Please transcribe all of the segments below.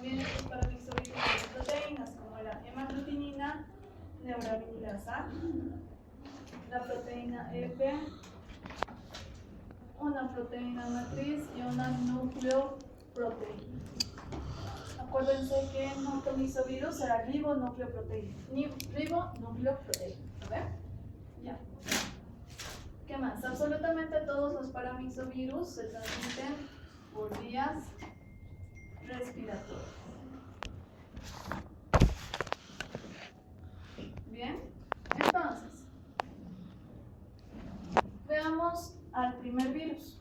También estos paramixovirus de proteínas, como la hemaglutinina neuraminidasa, la proteína F, una proteína matriz y una nucleoproteína. Acuérdense que en ortomisovirus era ribonucleoproteína. A ver, ya. ¿Qué más? Absolutamente todos los paramixovirus se transmiten por vías respiratorias. Bien, entonces, veamos al primer virus,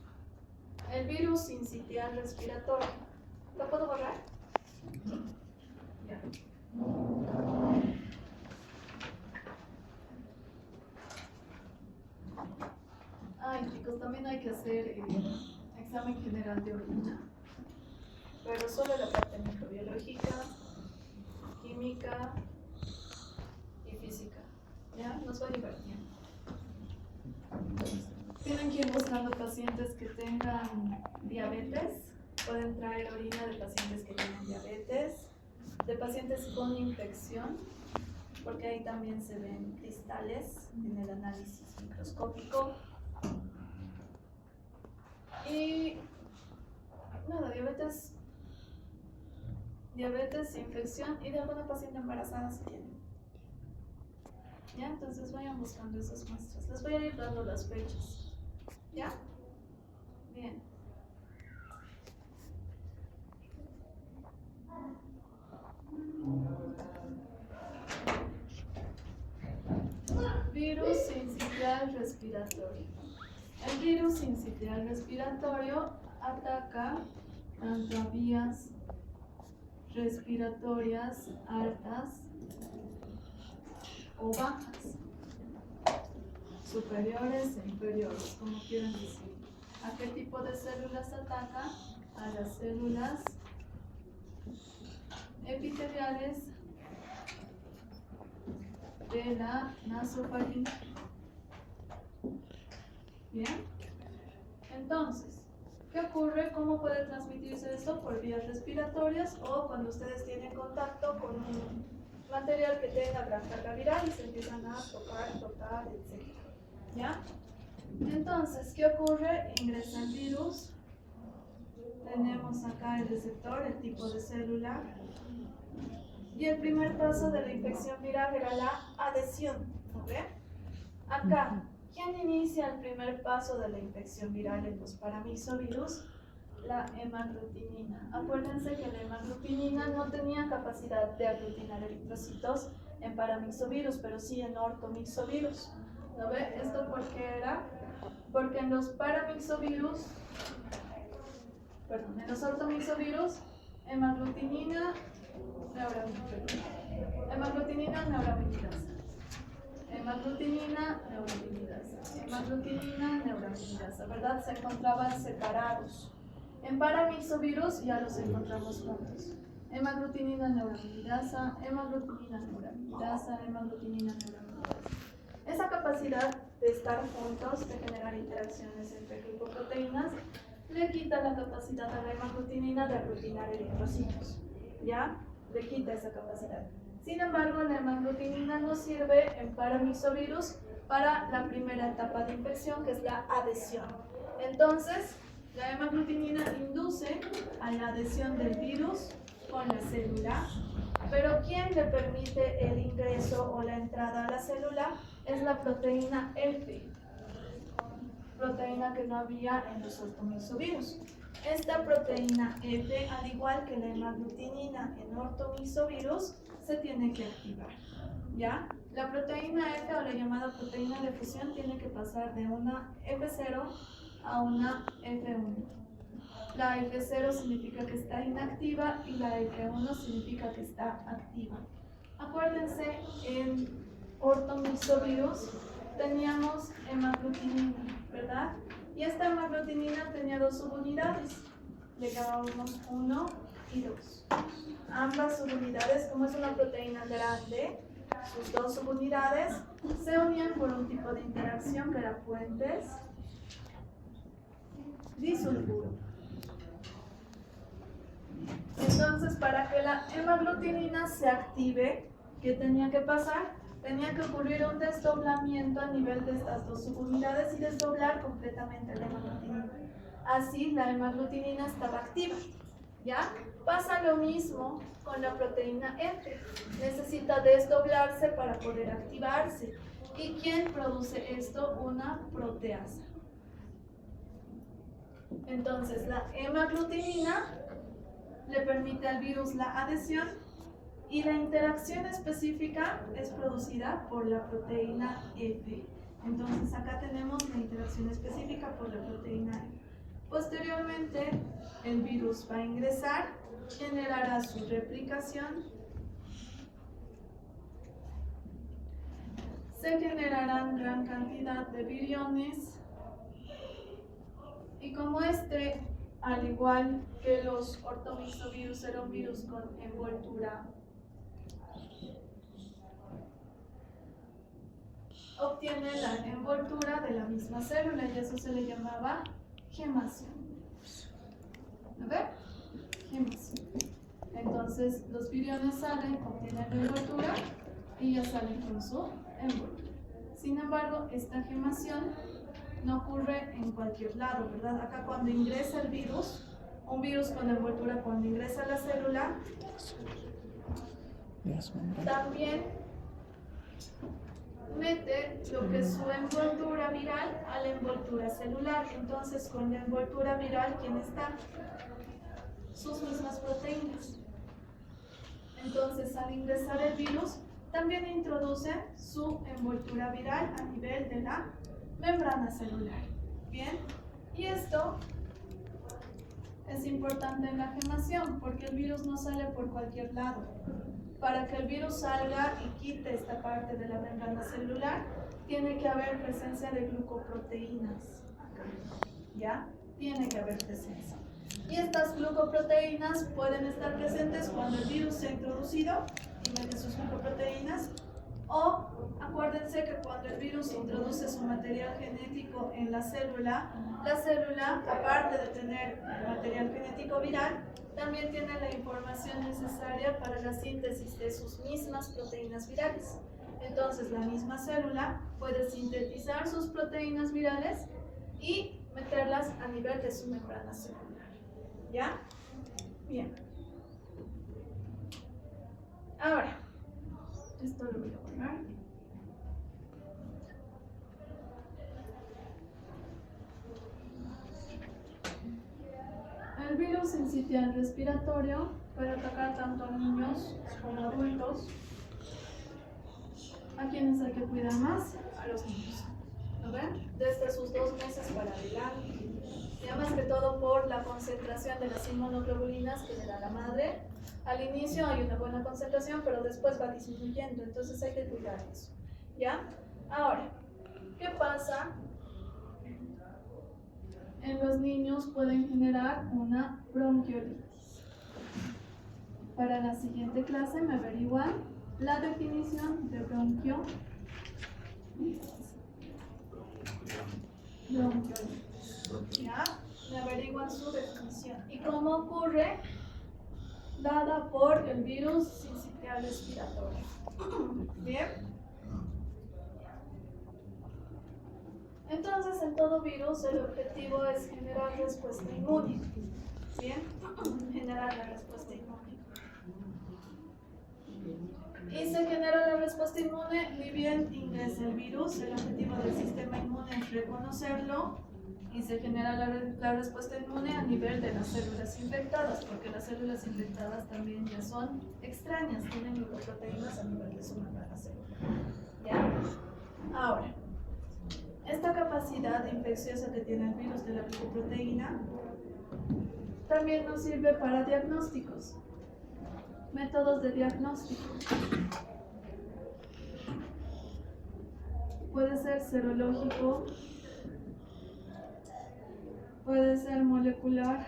el virus sincitial respiratorio. ¿Lo puedo borrar? Ya. Ay, chicos, también hay que hacer examen general de orina, pero solo la parte microbiológica, química y física. ¿Ya? Nos va a llevar tiempo. Tienen que ir buscando pacientes que tengan diabetes. Pueden traer orina de pacientes que tienen diabetes, de pacientes con infección, porque ahí también se ven cristales en el análisis microscópico. Y nada, diabetes, infección y de alguna paciente embarazada si tienen. ¿Ya? Entonces vayan buscando esas muestras. Les voy a ir dando las fechas. ¿Ya? Bien. Virus sincitial respiratorio. El virus sincitial respiratorio ataca tanto a vías respiratorias altas o bajas, superiores e inferiores, como quieran decir. ¿A qué tipo de células ataca? A las células epiteliales de la nasofaringe. Bien, entonces, ¿qué ocurre? ¿Cómo puede transmitirse esto? Por vías respiratorias o cuando ustedes tienen contacto con un material que tenga gran carga viral y se empiezan a tocar, etc. ¿Ya? Entonces, ¿qué ocurre? Ingresa el virus. Tenemos acá el receptor, el tipo de célula. Y el primer paso de la infección viral era la adhesión. ¿Ven? Acá, ¿quién inicia el primer paso de la infección viral en los paramixovirus? La hemaglutinina. Acuérdense que la hemaglutinina no tenía capacidad de aglutinar eritrocitos en paramixovirus, pero sí en ortomixovirus. ¿No ve? ¿Esto por qué era? Porque en los paramixovirus, en los ortomixovirus, hemaglutinina neuraminidasa. Hemaglutinina neuraminidasa, ¿verdad? Se encontraban separados. En paramixovirus ya los encontramos juntos. Hemaglutinina neuraminidasa, hemaglutinina neuraminidasa, hemaglutinina neuraminidasa. Esa capacidad de estar juntos, de generar interacciones entre glicoproteínas, le quita la capacidad a la hemaglutinina de aglutinar eritrocitos. ¿Ya? Le quita esa capacidad. Sin embargo, la hemaglutinina nos sirve en paramixovirus para la primera etapa de infección, que es la adhesión. Entonces, la hemaglutinina induce a la adhesión del virus con la célula, pero ¿quién le permite el ingreso o la entrada a la célula? Es la proteína F, proteína que no había en los ortomixovirus. Esta proteína F, al igual que la hemaglutinina en ortomixovirus, se tiene que activar. ¿Ya? La proteína F, o la llamada proteína de fusión, tiene que pasar de una F0 a una F1. La F0 significa que está inactiva y la F1 significa que está activa. Acuérdense, en ortomixovirus teníamos hemaglutinina, ¿verdad? Y esta hemaglutinina tenía dos subunidades, le llamábamos 1 y 2. Ambas subunidades, como es una proteína grande, sus dos subunidades se unían por un tipo de interacción que era puentes disulfuro. Entonces, para que la hemaglutinina se active, ¿qué tenía que pasar? Tenía que ocurrir un desdoblamiento a nivel de estas dos subunidades y desdoblar completamente la hemaglutinina. Así la hemaglutinina estaba activa. ¿Ya? Pasa lo mismo con la proteína F. Necesita desdoblarse para poder activarse. ¿Y quién produce esto? Una proteasa. Entonces, la hemaglutinina le permite al virus la adhesión y la interacción específica es producida por la proteína F. Entonces, acá tenemos la interacción específica por la proteína F. Posteriormente, el virus va a ingresar, generará su replicación, se generarán gran cantidad de viriones y como este, al igual que los ortomisovirus, era un virus con envoltura, obtiene la envoltura de la misma célula y eso se le llamaba gemación. ¿A ver? Gemación. Entonces, los viriones salen, obtienen la envoltura y ya salen con su envoltura. Sin embargo, esta gemación no ocurre en cualquier lado, ¿verdad? Acá cuando ingresa el virus, un virus con envoltura, cuando ingresa a la célula, también mete lo que es su envoltura viral a la envoltura celular. Entonces, con la envoltura viral, ¿quién está? Sus mismas proteínas. Entonces, al ingresar el virus, también introduce su envoltura viral a nivel de la membrana celular. Bien, y esto es importante en la gemación porque el virus no sale por cualquier lado. Para que el virus salga y quite esta parte de la membrana celular, tiene que haber presencia de glucoproteínas. ¿Ya? Tiene que haber presencia. Y estas glucoproteínas pueden estar presentes cuando el virus se ha introducido y mete sus glucoproteínas. O acuérdense que cuando el virus introduce su material genético en la célula, aparte de tener material genético viral, también tiene la información necesaria para la síntesis de sus mismas proteínas virales. Entonces, la misma célula puede sintetizar sus proteínas virales y meterlas a nivel de su membrana celular. ¿Ya? Bien. Ahora, esto lo voy a borrar. El virus sincitial respiratorio puede atacar tanto a niños como a adultos. ¿A quiénes hay que cuidar más? A los niños. ¿Lo ven? Desde sus 2 meses para adelante. Y más que todo por la concentración de las inmunoglobulinas que le da la madre. Al inicio hay una buena concentración, pero después va disminuyendo, entonces hay que cuidar eso. ¿Ya? Ahora, ¿qué pasa? En los niños pueden generar una bronquiolitis. Para la siguiente clase me averiguan la definición de bronquiolitis. ¿Ya? Me averiguan su definición. ¿Y cómo ocurre? Dada por el virus sincitial respiratorio. Bien. Entonces, en todo virus, el objetivo es generar respuesta inmune. Bien. Generar la respuesta inmune. Y se genera la respuesta inmune, ni bien ingresa el virus. El objetivo del sistema inmune es reconocerlo. Y se genera la respuesta inmune a nivel de las células infectadas, porque las células infectadas también ya son extrañas, tienen glucoproteínas a nivel de su membrana celular. ¿Ya? Ahora, esta capacidad infecciosa que tiene el virus de la glucoproteína también nos sirve para diagnósticos. Métodos de diagnóstico. Puede ser serológico, puede ser molecular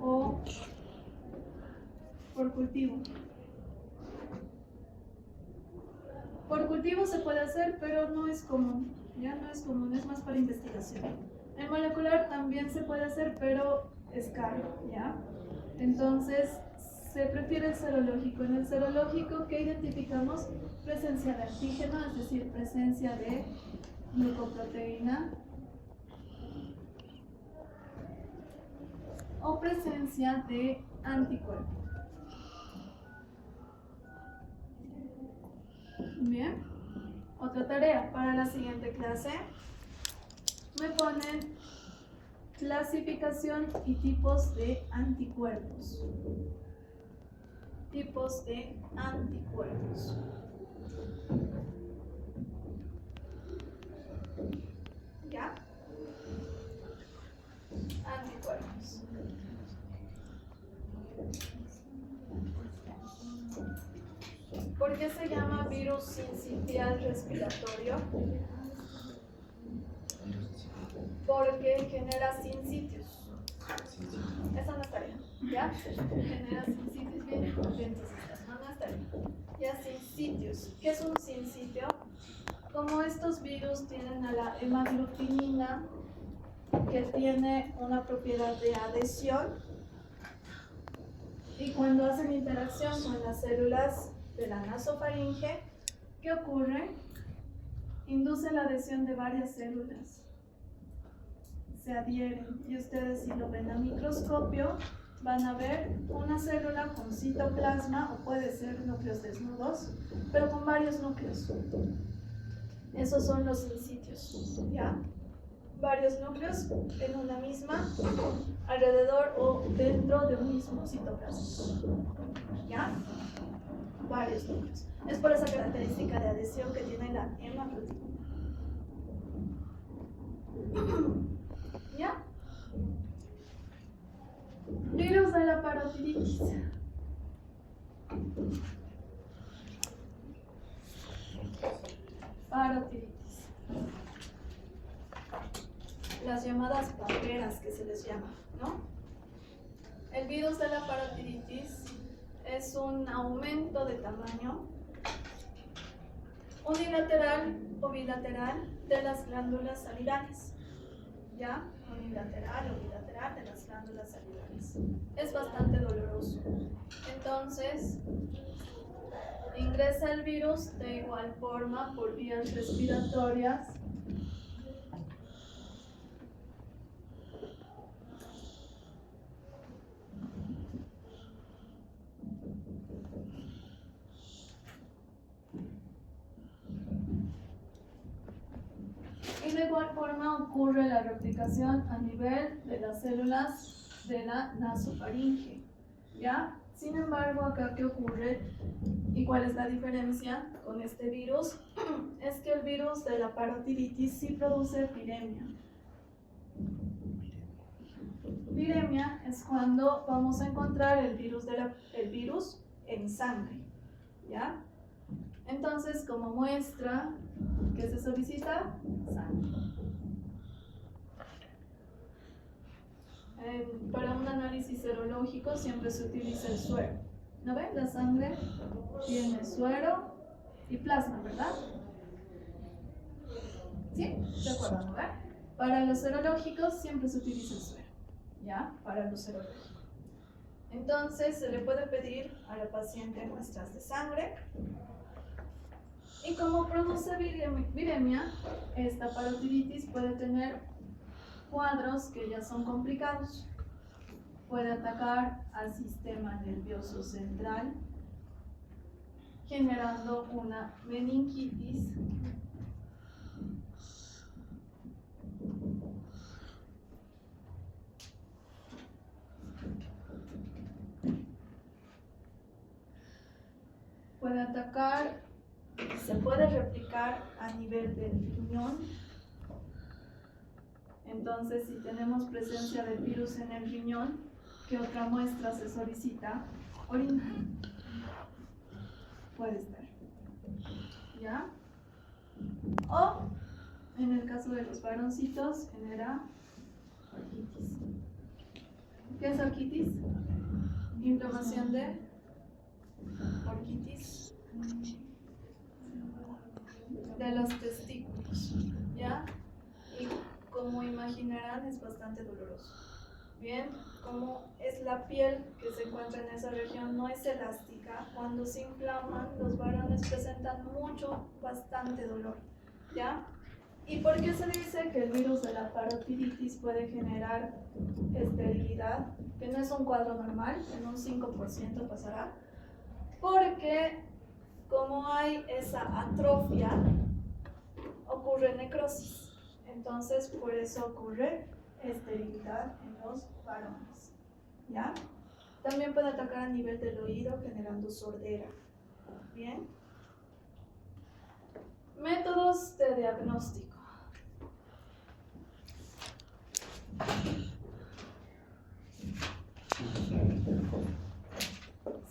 o por cultivo. Por cultivo se puede hacer, pero no es común. Ya no es común, es más para investigación. En molecular también se puede hacer, pero es caro, ¿ya? Entonces, se prefiere el serológico. En el serológico, ¿qué identificamos? Presencia de antígeno, es decir, presencia de glucoproteína o presencia de anticuerpo. Bien, otra tarea para la siguiente clase. Me ponen clasificación y tipos de anticuerpos. Tipos de anticuerpos. ¿Ya? Anticuerpos. ¿Por qué se llama virus sincitial respiratorio? Porque genera sincitios. Esa no es tarea, ¿ya? Genera sincitios. Bien, atentos estas, no es tarea. Ya, sincitios. ¿Qué es un sincitio? Como estos virus tienen a la hemaglutinina, que tiene una propiedad de adhesión, y cuando hacen interacción con las células de la nasofaringe, ¿qué ocurre? Induce la adhesión de varias células. Se adhieren, y ustedes, si lo ven a microscopio, van a ver una célula con citoplasma, o puede ser núcleos desnudos, pero con varios núcleos. Esos son los sincitios, ¿ya? Varios núcleos en una misma, alrededor o dentro de un mismo citoplasma, ¿ya? Varios núcleos. Es por esa característica de adhesión que tiene la hemaglutinina. ¿Ya? Virus de la parotiditis. Parotiditis. Las llamadas paperas que se les llama, ¿no? El virus de la parotiditis es un aumento de tamaño unilateral o bilateral de las glándulas salivales. ¿Ya? Unilateral o bilateral de las glándulas salivales. Es bastante doloroso. Entonces, ingresa el virus de igual forma por vías respiratorias. Y de igual forma ocurre la replicación a nivel de las células de la nasofaringe, ¿ya? Sin embargo, acá ¿qué ocurre? ¿Y cuál es la diferencia con este virus? Es que el virus de la parotiditis sí produce viremia. Viremia es cuando vamos a encontrar el virus en sangre, ¿ya? Entonces, como muestra, ¿qué se solicita? Sangre. Para un análisis serológico siempre se utiliza el suero. ¿No ven? La sangre tiene suero y plasma, ¿verdad? ¿Sí? ¿Se acuerdan, no ven? Para los serológicos siempre se utiliza el suero, ¿ya? Para los serológicos. Entonces, se le puede pedir a la paciente muestras de sangre. Y como produce viremia, esta parotiditis puede tener cuadros que ya son complicados. Puede atacar al sistema nervioso central, generando una meningitis. Puede atacar, se puede replicar a nivel del riñón. Entonces, si tenemos presencia del virus en el riñón, ¿qué otra muestra se solicita? Orina. Puede estar, ¿ya? O, en el caso de los varoncitos, genera orquitis. ¿Qué es orquitis? Inflamación de orquitis de los testículos, ¿ya? Y como imaginarán, es bastante doloroso. Bien, como es la piel que se encuentra en esa región, no es elástica, cuando se inflaman, los varones presentan bastante dolor, ¿ya? ¿Y por qué se dice que el virus de la parotiditis puede generar esterilidad? Que no es un cuadro normal, en un 5% pasará, porque como hay esa atrofia, ocurre necrosis. Entonces, por eso ocurre esterilidad en los varones, ¿ya? También puede atacar a nivel del oído, generando sordera. Bien. Métodos de diagnóstico.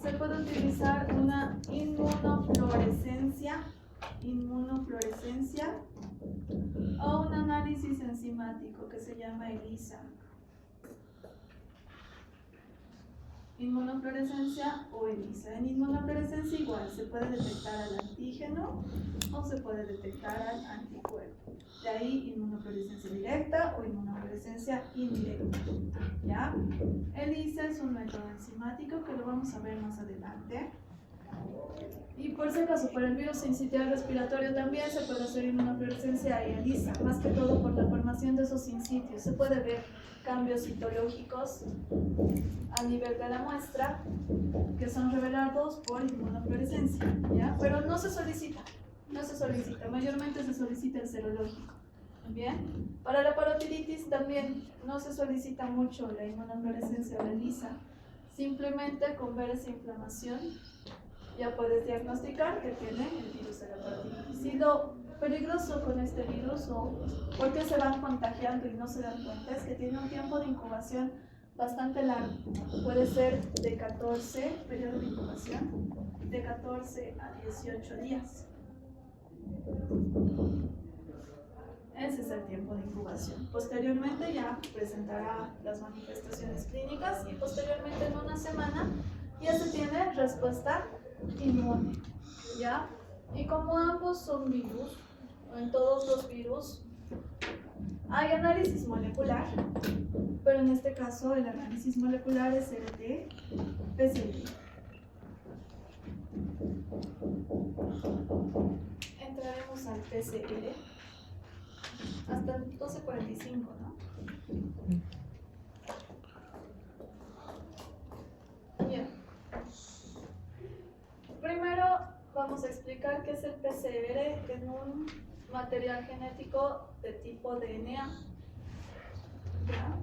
Se puede utilizar una inmunofluorescencia o un análisis enzimático que se llama ELISA. Inmunofluorescencia o ELISA. En inmunofluorescencia igual se puede detectar al antígeno o se puede detectar al anticuerpo. De ahí inmunofluorescencia directa o inmunofluorescencia indirecta. ¿Ya? ELISA es un método enzimático que lo vamos a ver más adelante. Y por si acaso, para el virus sincitial respiratorio también se puede hacer inmunofluorescencia y ELISA, más que todo por la formación de esos sincitios. Se puede ver cambios citológicos a nivel de la muestra que son revelados por inmunofluorescencia, ¿ya? Pero no se solicita, mayormente se solicita el serológico. Bien, para la parotiditis también no se solicita mucho la inmunofluorescencia o la ELISA, simplemente con ver esa inflamación ya puedes diagnosticar que tiene el virus de la parotiditis. Y lo peligroso con este virus, o porque se van contagiando y no se dan cuenta, es que tiene un tiempo de incubación bastante largo. Puede ser de 14, periodo de incubación, de 14 a 18 días. Ese es el tiempo de incubación. Posteriormente ya presentará las manifestaciones clínicas y posteriormente en una semana ya se tiene respuesta inmune, ¿ya? Y como ambos son virus, en todos los virus hay análisis molecular, pero en este caso el análisis molecular es RT-PCR. Entraremos al PCR hasta el 12:45, ¿no? Bien. Primero vamos a explicar qué es el PCR en un material genético de tipo DNA. ¿Ya?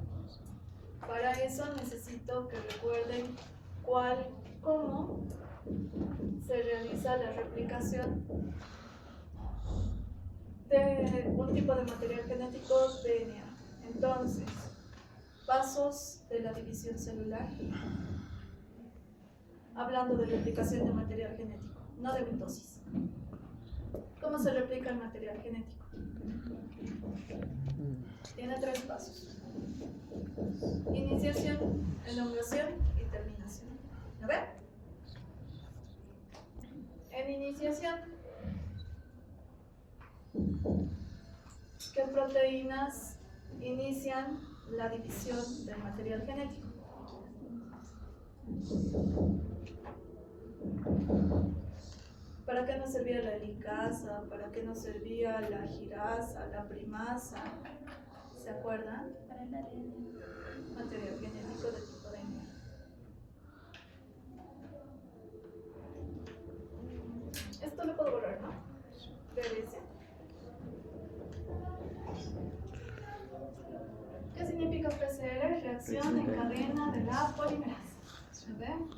Para eso necesito que recuerden cómo se realiza la replicación de un tipo de material genético DNA. Entonces, pasos de la división celular, hablando de replicación de material genético, no de mitosis. ¿Cómo se replica el material genético? Tiene 3 pasos: iniciación, elongación y terminación. ¿Lo ven? En iniciación, ¿qué proteínas inician la división del material genético? ¿Para qué nos servía la helicasa? ¿Para qué nos servía la girasa, la primasa? ¿Se acuerdan? Para el ADN. Material genético de tipo DNA. Esto lo puedo borrar, ¿no? BBC. ¿Qué significa PCR? Reacción en cadena de la polimerasa. ¿Ven?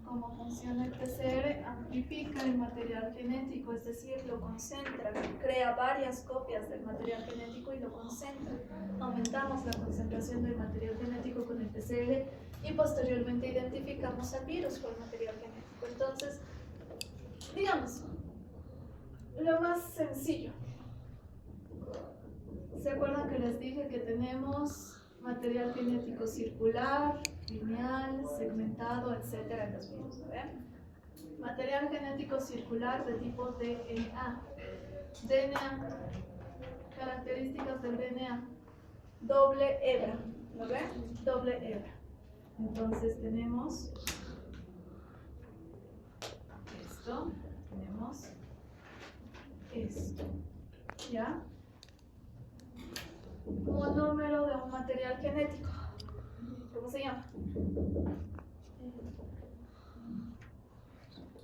Cómo funciona el PCR: amplifica el material genético, es decir, lo concentra, crea varias copias del material genético y lo concentra. Aumentamos la concentración del material genético con el PCR y posteriormente identificamos al virus con el material genético. Entonces, digamos, lo más sencillo. ¿Se acuerdan que les dije que tenemos material genético circular, lineal, segmentado, etcétera en los virus? Material genético circular de tipo DNA. DNA, características del DNA: doble hebra. ¿Lo ven? Doble hebra. Entonces tenemos esto, tenemos esto, ¿ya? Monómero de un material genético. ¿Cómo se llama?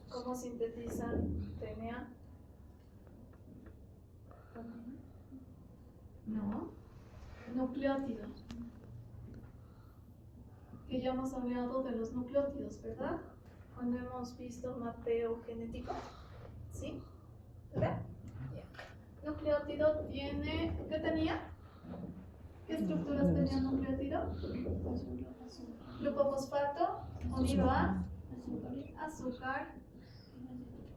¿Cómo sintetizan DNA? No. Nucleótido. Que ya hemos hablado de los nucleótidos, ¿verdad? Cuando hemos visto mapeo genético. ¿Sí? ¿Verdad? Nucleótido tiene... ¿Qué tenía? ¿Qué estructuras tenía el nucleótido? Grupo fosfato unido a azúcar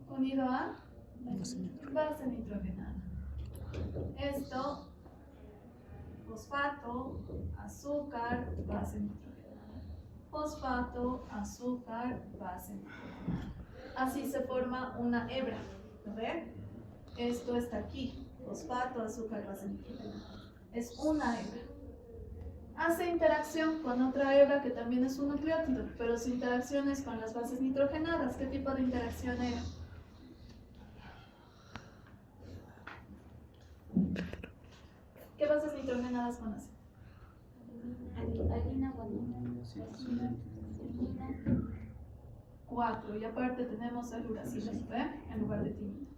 unido a base nitrogenada. Esto, fosfato, azúcar, base nitrogenada. Fosfato, azúcar, base nitrogenada. Así se forma una hebra. ¿Lo ven? Esto está aquí. Fosfato, azúcar, base nitrogenada. Es una hebra. Hace interacción con otra hebra que también es un nucleótido, pero su interacción es con las bases nitrogenadas. ¿Qué tipo de interacción era? ¿Qué bases nitrogenadas conocen? Harina, guanina, 4, y aparte tenemos el uracilo, ¿ve? En lugar de timina.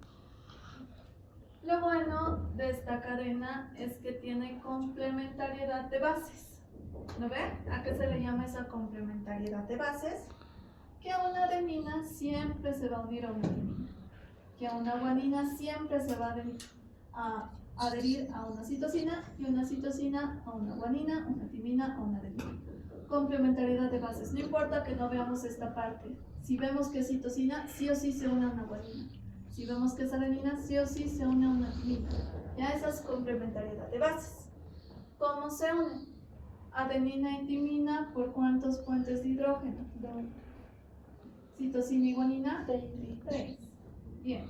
Lo bueno de esta cadena es que tiene complementariedad de bases. ¿Lo ve? ¿A qué se le llama esa complementariedad de bases? Que una adenina siempre se va a unir a una timina. Que una guanina siempre se va a adherir a una citosina y una citosina a una guanina, una timina a una adenina. Complementariedad de bases. No importa que no veamos esta parte. Si vemos que es citosina, sí o sí se une a una guanina. Si vemos que es adenina, sí o sí se une a una timina. Ya esa es complementariedad de bases. ¿Cómo se unen? Adenina y timina, ¿por cuántos puentes de hidrógeno? 2. Citosina y guanina, 3. Bien.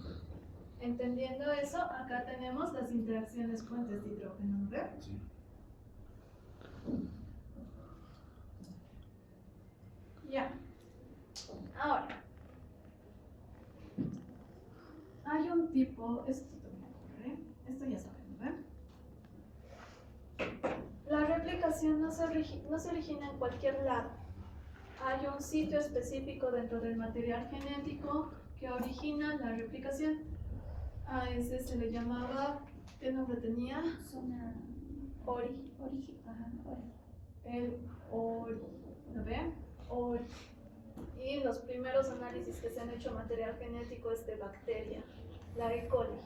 Entendiendo eso, acá tenemos las interacciones puentes de hidrógeno, ¿verdad? Sí. Ya. Ahora, hay un tipo, esto también ocurre, esto ya sabemos, ¿verdad? La replicación no se origina en cualquier lado. Hay un sitio específico dentro del material genético que origina la replicación. A ese se le llamaba, ¿qué nombre tenía? Zona El ori. ¿Lo ven? Ori. Y los primeros análisis que se han hecho material genético es de bacteria, la E. coli.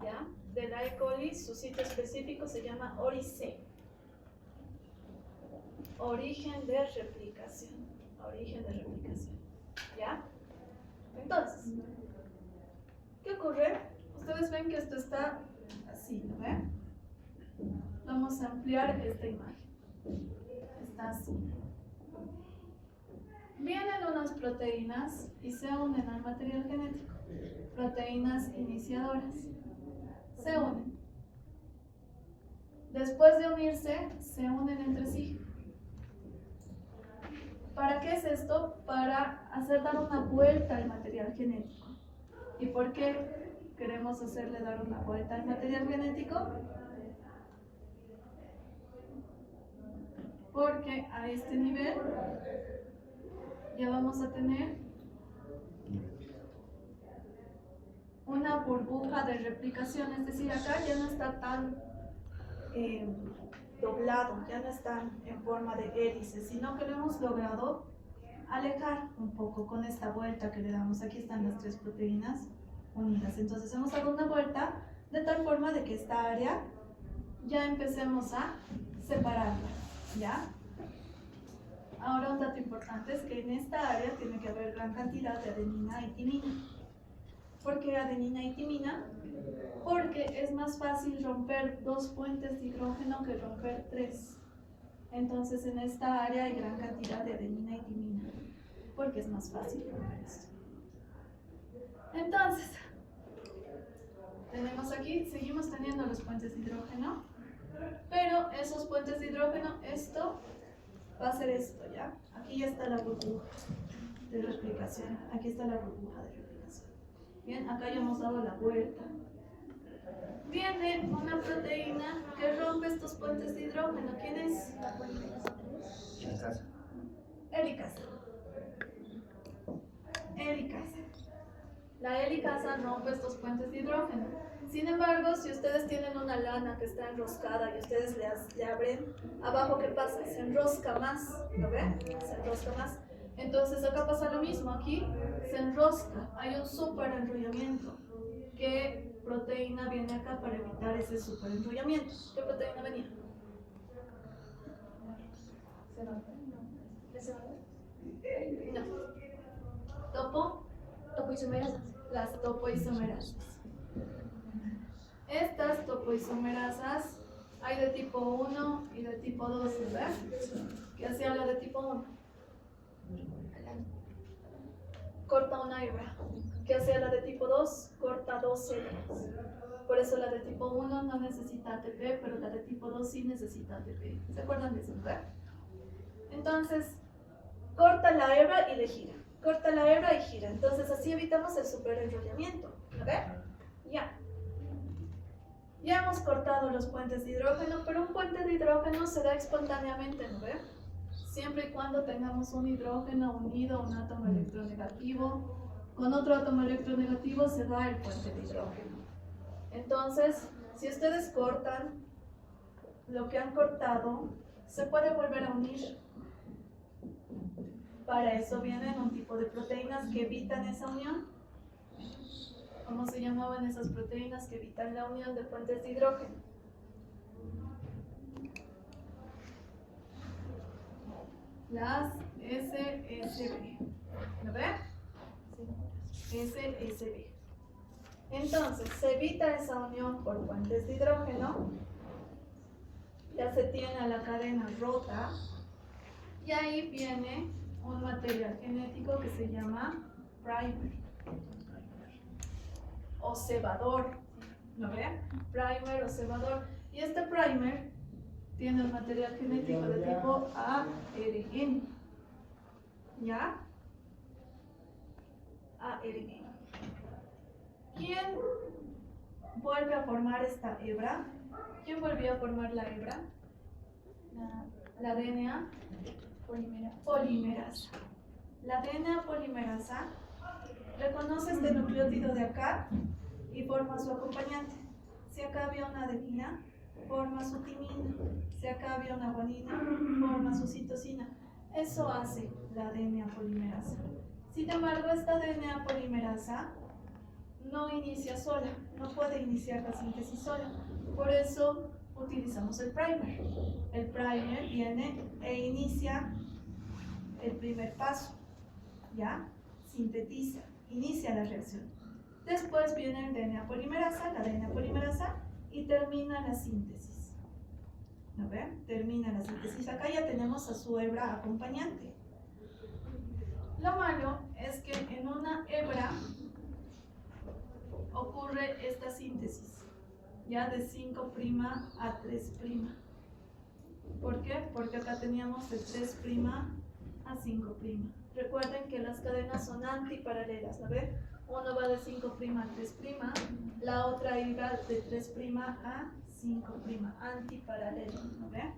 ¿Ya? De la E. coli, su sitio específico se llama ORI-C. Origen de replicación. Origen de replicación. ¿Ya? Entonces, ¿qué ocurre? Ustedes ven que esto está así, ¿no ven? Vamos a ampliar esta imagen. Está así. Vienen unas proteínas y se unen al material genético. Proteínas iniciadoras. Se unen. Después de unirse, se unen entre sí. ¿Para qué es esto? Para hacer dar una vuelta al material genético. ¿Y por qué queremos hacerle dar una vuelta al material genético? Porque a este nivel ya vamos a tener una burbuja de replicación, es decir, acá ya no está tan doblado, ya no está en forma de hélice, sino que lo hemos logrado alejar un poco con esta vuelta que le damos. Aquí están las 3 proteínas unidas, entonces hemos dado una vuelta de tal forma de que esta área ya empecemos a separarla, ¿ya? Ahora un dato importante es que en esta área tiene que haber gran cantidad de adenina y timina. ¿Por qué adenina y timina? Porque es más fácil romper 2 puentes de hidrógeno que romper 3. Entonces en esta área hay gran cantidad de adenina y timina, porque es más fácil romper esto. Entonces, tenemos aquí, seguimos teniendo los puentes de hidrógeno, pero esos puentes de hidrógeno, esto va a ser esto, ¿ya? Aquí ya está la burbuja de replicación. Aquí está la burbuja de replicación. Bien, acá ya hemos dado la vuelta. Viene una proteína que rompe estos puentes de hidrógeno. ¿Quién es? Helicasa. Helicasa. Helicasa. La helicasa rompe estos puentes de hidrógeno. Sin embargo, si ustedes tienen una lana que está enroscada y ustedes le abren, abajo, ¿qué pasa? Se enrosca más. ¿Lo ven? Se enrosca más. Entonces acá pasa lo mismo. Aquí se enrosca. Hay un super enrollamiento. ¿Qué proteína viene acá para evitar ese super enrollamiento? ¿Qué proteína venía? No. ¿Topo? Topoisomerasas. Las topoisomerasas. Estas topoisomerasas hay de tipo 1 y de tipo 2, ¿verdad? ¿Qué hacía la de tipo 1? Corta una hebra. ¿Qué hacía la de tipo 2? Corta 2 hebras. Por eso la de tipo 1 no necesita ATP, pero la de tipo 2 sí necesita ATP. ¿Se acuerdan de eso, verdad? Entonces, corta la hebra y le gira. Corta la hebra y gira. Entonces así evitamos el superenrollamiento. ¿Ok? Ya. Ya hemos cortado los puentes de hidrógeno, pero un puente de hidrógeno se da espontáneamente, ¿no ve? Siempre y cuando tengamos un hidrógeno unido a un átomo electronegativo, con otro átomo electronegativo se da el puente de hidrógeno. Entonces, si ustedes cortan lo que han cortado, se puede volver a unir. Para eso vienen un tipo de proteínas que evitan esa unión. ¿Cómo se llamaban esas proteínas que evitan la unión de puentes de hidrógeno? Las SSB. ¿Lo ven? SSB. Entonces, se evita esa unión por puentes de hidrógeno. Ya se tiene la cadena rota. Y ahí viene un material genético que se llama primer o cebador. ¿Lo ven? Primer o cebador. Y este primer tiene un material genético de tipo ARN. ¿Ya? ARN. ¿Quién vuelve a formar esta hebra? ¿Quién volvió a formar la hebra? La DNA polimerasa. La DNA polimerasa reconoce este nucleótido de acá y forma su acompañante. Si acá había una adenina, forma su timina. Si acá había una guanina, forma su citosina. Eso hace la DNA polimerasa. Sin embargo, esta DNA polimerasa no inicia sola, no puede iniciar la síntesis sola. Por eso utilizamos el primer. El primer viene e inicia el primer paso, ¿ya? Sintetiza, inicia la reacción. Después viene el DNA polimerasa, la DNA polimerasa, y termina la síntesis. ¿No ven? Termina la síntesis. Acá ya tenemos a su hebra acompañante. Lo malo es que en una hebra ocurre esta síntesis, ya de 5' a 3'. ¿Por qué? Porque acá teníamos de 3' a 5'. Recuerden que las cadenas son antiparalelas, ¿no ven? Uno va de 5' a 3', la otra iba de 3' a 5', antiparalelo, ¿no ven?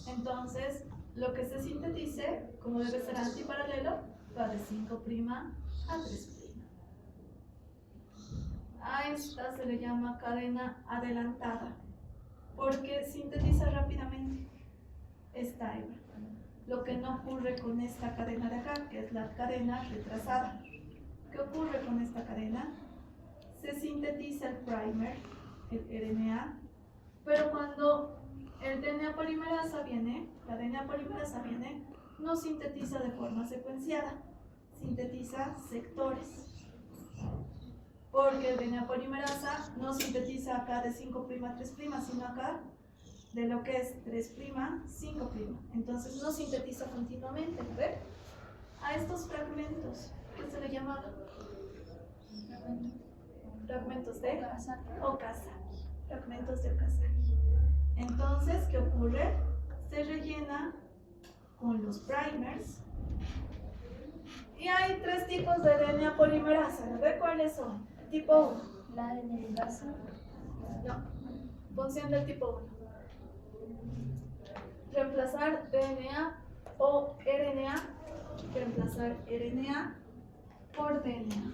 Entonces, lo que se sintetice, como debe ser antiparalelo, va de 5' a 3'. A esta se le llama cadena adelantada, porque sintetiza rápidamente esta hebra. Lo que no ocurre con esta cadena de acá, que es la cadena retrasada. ¿Qué ocurre con esta cadena? Se sintetiza el primer, el RNA, pero cuando el DNA polimerasa viene, la DNA polimerasa viene, no sintetiza de forma secuenciada, sintetiza sectores. Porque el DNA polimerasa no sintetiza acá de 5' a 3', sino acá de lo que es 3', 5'. Entonces no sintetiza continuamente, ¿ven? A estos fragmentos, ¿qué se le llama? Fragmentos de Okazaki. Fragmentos de Okazaki. Entonces, ¿qué ocurre? Se rellena con los primers. Y hay tres tipos de DNA polimerasa. ¿De cuáles son? Tipo 1. La ligasas. No. Función del tipo 1. Reemplazar DNA o RNA. Reemplazar RNA por DNA.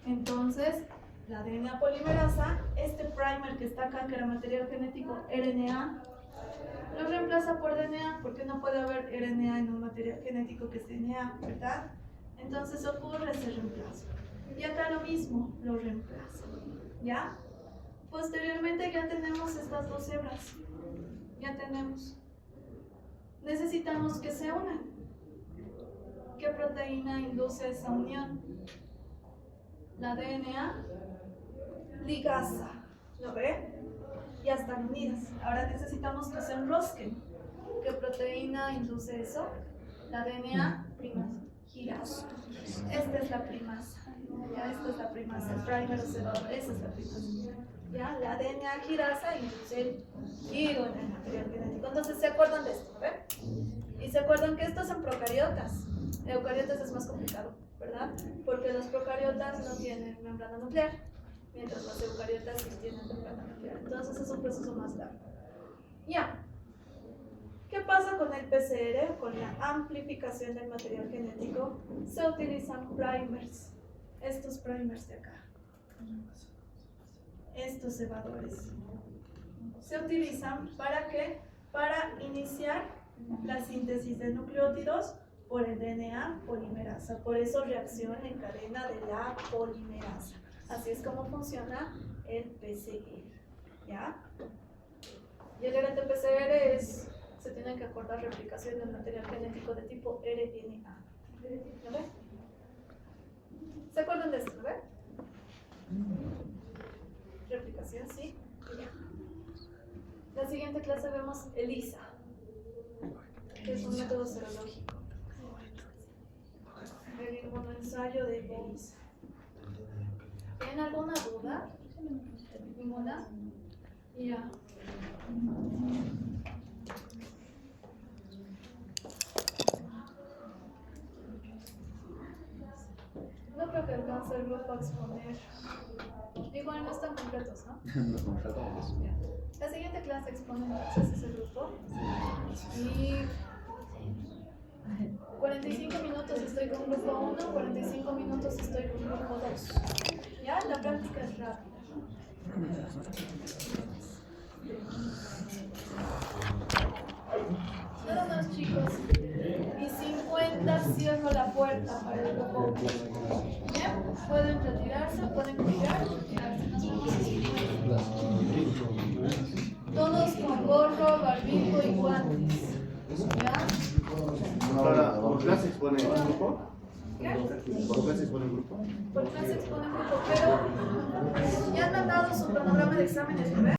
Entonces, la DNA polimerasa, este primer que está acá, que era material genético RNA, lo reemplaza por DNA, porque no puede haber RNA en un material genético que es DNA, ¿verdad? Entonces ocurre ese reemplazo. Y acá lo mismo, lo reemplaza, ¿ya? Posteriormente ya tenemos estas dos hebras, ya tenemos. Necesitamos que se unan. ¿Qué proteína induce esa unión? La DNA ligasa, ¿lo ve? Ya están unidas. Ahora necesitamos que se enrosquen. ¿Qué proteína induce eso? La DNA girasa. Esta es la primasa. Ya, esta es la primasa. El primer observador, esa es la primasa. Ya, la DNA girasa induce el giro en el material genético. Entonces, ¿se acuerdan de esto? ¿Ve? Y se acuerdan que estos son procariotas. Eucariotas es más complicado, ¿verdad? Porque los procariotas no tienen membrana nuclear, mientras los eucariotas sí tienen membrana nuclear. Entonces es un proceso más largo. Ya. ¿Qué pasa con el PCR? Con la amplificación del material genético se utilizan primers. Estos primers de acá. Estos cebadores. Se utilizan ¿para qué? Para iniciar la síntesis de nucleótidos por el DNA polimerasa. Por eso reacción en cadena de la polimerasa. Así es como funciona el PCR. ¿Ya? Y el RT-PCR se tiene que acordar replicación del material genético de tipo RNA. ¿Lo ve? ¿Se acuerdan de esto? ¿Lo ve? Replicación, sí. Y ya. La siguiente clase vemos ELISA, que es un método serológico. El inmunoensayo de ELISA. ¿Tienen alguna duda? ¿Ninguna? Ya. No creo que alcance el grupo a exponer. Igual no están completos, ¿no? Ya. La siguiente clase expone entonces ese grupo. Y 45 minutos estoy con grupo 1, 45 minutos estoy con grupo 2. ¿Ya? La práctica es rápida. Nada más, chicos. Y 50 cierro la puerta para el grupo 1. Bien, pueden retirarse, pueden copiar, retirarse. Todos con gorro, barbijo y guantes. ¿Ya? Ahora, ¿por clase expone el grupo? ¿Qué? ¿Por clase expone el grupo? Por clase expone el grupo, pero ya han mandado su cronograma de exámenes, ¿verdad?